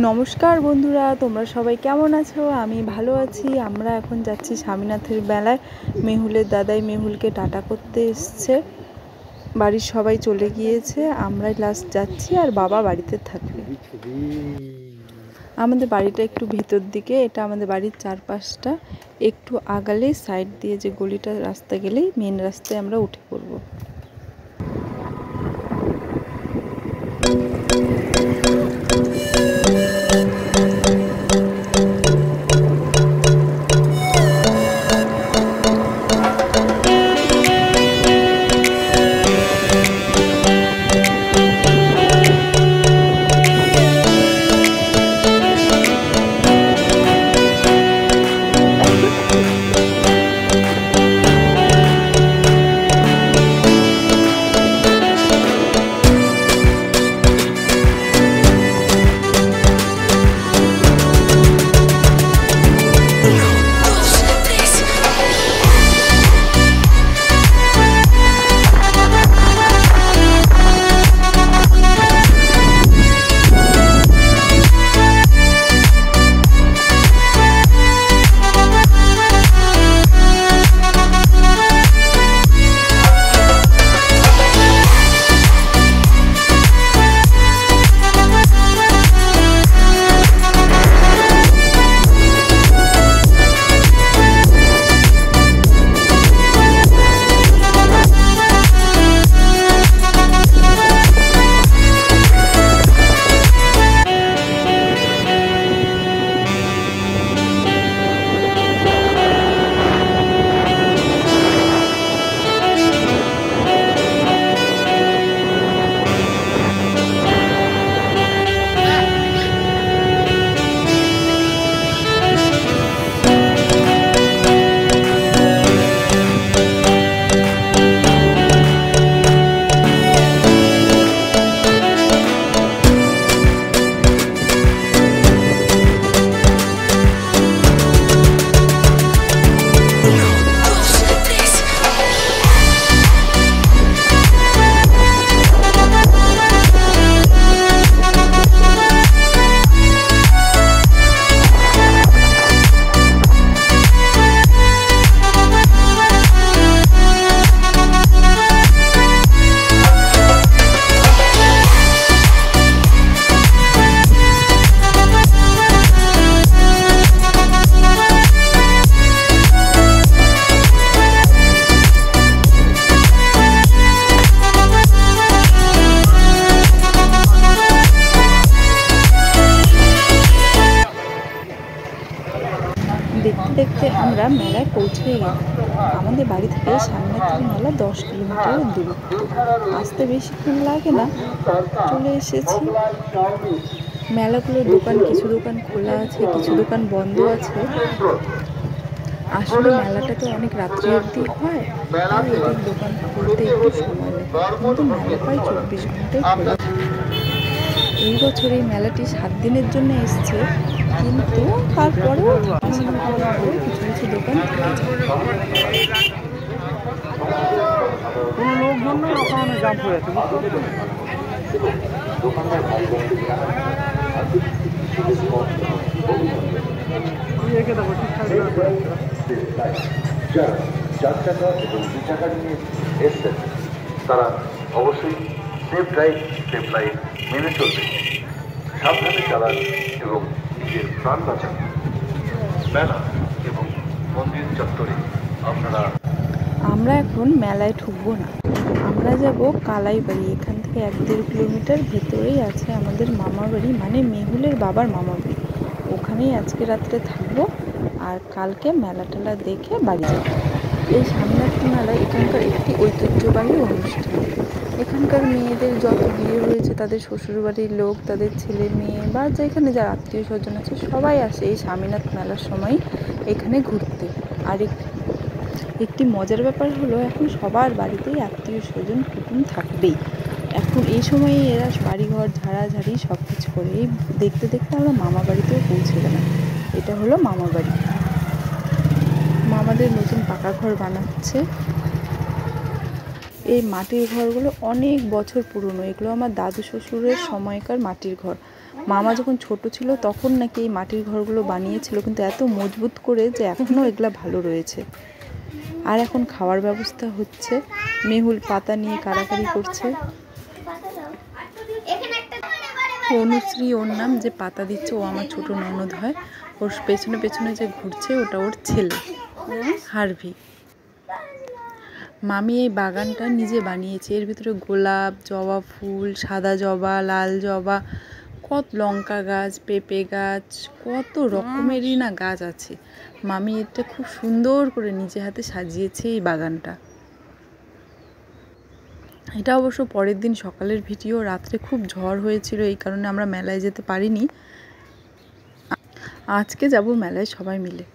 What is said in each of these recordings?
নমস্কার বন্ধুরা, তোমরা সবাই কেমন আছো? আমি ভালো আছি। আমরা এখন যাচ্ছি স্বামীনাথের মেলায়। মেহুলের দাদাই মেহুলকে টাটা করতে এসছে। বাড়ির সবাই চলে গিয়েছে, আমরাই লাস্ট যাচ্ছি আর বাবা বাড়িতে থাকবে। আমাদের বাড়িটা একটু ভেতর দিকে, এটা আমাদের বাড়ির চারপাশটা। একটু আগালেই সাইড দিয়ে যে গলিটা রাস্তা গেলেই মেন রাস্তায় আমরা উঠে পড়বো। দেখতে দেখতে আমরা মেলায় পৌঁছে গেলাম। আমাদের বাড়ি থেকে স্বামীনাথের মেলা 10 কিলোমিটার দূরত্ব, আসতে বেশিক্ষণ লাগে না, চলে এসেছি। মেলাগুলোর দোকান, কিছু দোকান খোলা আছে, কিছু দোকান বন্ধ আছে। আসলে মেলাটাতে অনেক রাত্রি অবধি হয়, তাই এদের দোকান খুলতে একটু সময় লাগে, কিন্তু মেলা প্রায় 24 ঘন্টাই খোলা। এই বছর এই মেলাটি 7 দিনের জন্য এসছে, কিন্তু তারপরেও কিছু কিছু দোকান যারা 4 টাকা এবং 2 টাকা নিয়ে এসছেন তারা অবশ্যই সেফ ড্রাইভ সেফ লাইফ মেনে চলবে, সাবধানে চালান এবং নিজের প্রাণ বাঁচান। মেলা এবং মন্দির চত্বরে আমরা এখন মেলায় ঢুকবো না, আমরা যাব কালাইবাড়ি। এখান থেকে 1-1.5 কিলোমিটার ভেতরেই আছে আমাদের মামা বাড়ি, মানে মেহুলের বাবার মামা বাড়ি। ওখানেই আজকে রাত্রে থাকবো আর কালকে মেলা টেলা দেখে বাড়ি যাব। এই স্বামীনাথ মেলা এখানকার একটি ঐতিহ্যবাহী অনুষ্ঠান। এখানকার মেয়েদের যত বিয়ে হয়েছে তাদের শ্বশুরবাড়ির লোক, তাদের ছেলে মেয়ে বা যেখানে যারা আত্মীয় স্বজন আছে সবাই আসে এই স্বামীনাথ মেলার সময় এখানে ঘুরতে। আর একটি মজার ব্যাপার হলো, এখন সবার বাড়িতেই আত্মীয় স্বজন কুটুম থাকবেই। এখন এই সময়ে এরা বাড়িঘর ঝাড়াঝাড়ি সব কিছু করে। এই দেখতে দেখতে আমরা মামা বাড়িতেও পৌঁছে গেলাম। এটা হলো মামা বাড়ি। মামাদের নতুন পাকা ঘর বানাচ্ছে। এই মাটির ঘরগুলো অনেক বছর পুরনো, এগুলো আমার দাদু শ্বশুরের সময়কার মাটির ঘর। মামা যখন ছোট ছিল তখন নাকি এই মাটির ঘরগুলো বানিয়েছিল, কিন্তু এত মজবুত করে যে এখনও এগুলো ভালো রয়েছে। আর এখন খাওয়ার ব্যবস্থা হচ্ছে, মেহুল পাতা নিয়ে কাড়াকাড়ি করছে। অনুশ্রী ওর নাম, যে পাতা দিচ্ছে ও আমার ছোট ননদ হয়। ওর পেছনে পেছনে যে ঘুরছে ওটা ওর ছেলে হারভি। মামি এই বাগানটা নিজে বানিয়েছে। এর ভিতরে গোলাপ, জবা ফুল, সাদা জবা, লাল জবা, কত লঙ্কা গাছ, পেঁপে গাছ, কত রকমেরই না গাছ আছে। মামি এটা খুব সুন্দর করে নিজে হাতে সাজিয়েছে এই বাগানটা। এটা অবশ্য পরের দিন সকালের ভিডিও। রাত্রে খুব ঝড় হয়েছিল, এই কারণে আমরা মেলায় যেতে পারিনি। আজকে যাব মেলায় সবাই মিলে।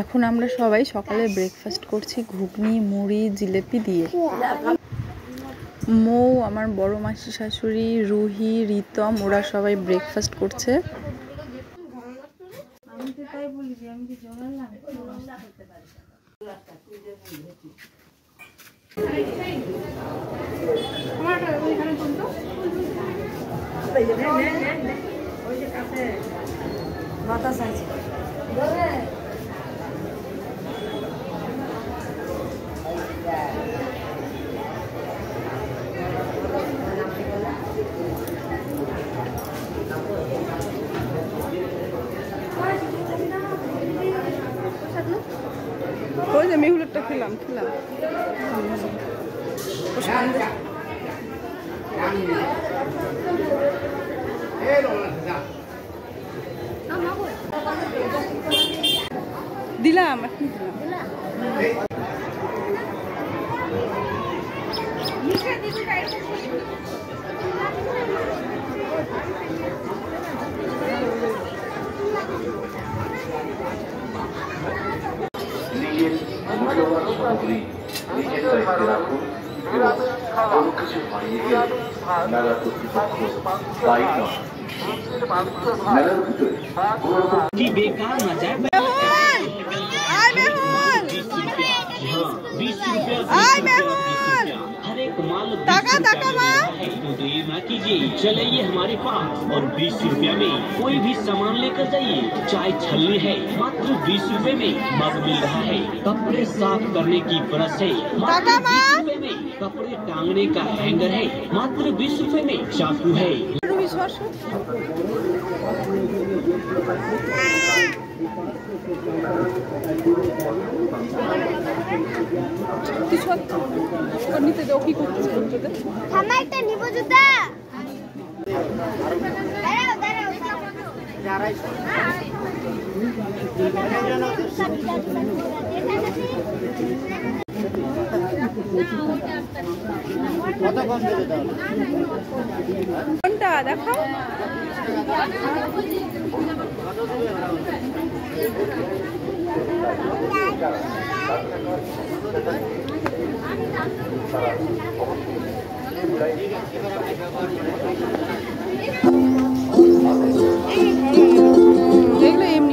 এখন আমরা সবাই সকালে ব্রেকফাস্ট করছি ঘুগনি, মুড়ি, জিলেপি দিয়ে। মৌ, আমার বড় মাসি শাশুড়ি, রুহি, রিতম, ওরা সবাই ব্রেকফাস্ট করছে। ওই যে মেহুলেরটা খেলাম। দিলাম এখন দিলাম। নিজের মূল্যবান সামগ্রী নিজের দায়িত্বে রাখুন এবং কোনো কিছু হারিয়ে গেলে মেলা কর্তৃপক্ষ দায়ী নয়। মেলার ভিতরে কোনো चले ये हमारे पास और 20 रुपया में कोई भी सामान लेकर जाइए। चाय छलनी है मात्र 20 रुपए में। मग मिल रहा है, कपड़े साफ करने की ब्रश है मात्र 20 रुपए में। कपड़े टांगने का हैंगर है मात्र 20 रुपए में। चाकू है। কোনটা দেখাও? এগুলো এমনি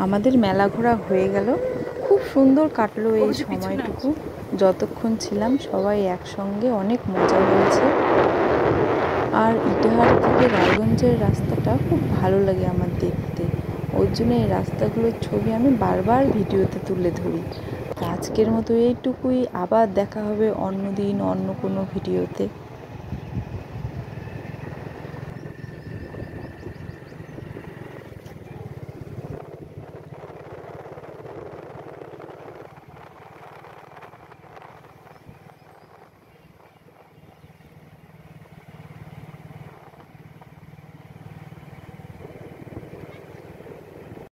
আমাদের মেলা ঘোরা হয়ে গেল। খুব সুন্দর কাটলো এই সময়টুকু। যতক্ষণ ছিলাম সবাই একসঙ্গে, অনেক মজা হয়েছে। আর ইটাহার থেকে রায়গঞ্জের রাস্তাটা খুব ভালো লাগে আমার দেখতে। ওর জন্য এই রাস্তাগুলোর ছবি আমি বারবার ভিডিওতে তুলে ধরি। তো আজকের মতো এইটুকুই, আবার দেখা হবে অন্য দিন অন্য কোনো ভিডিওতে।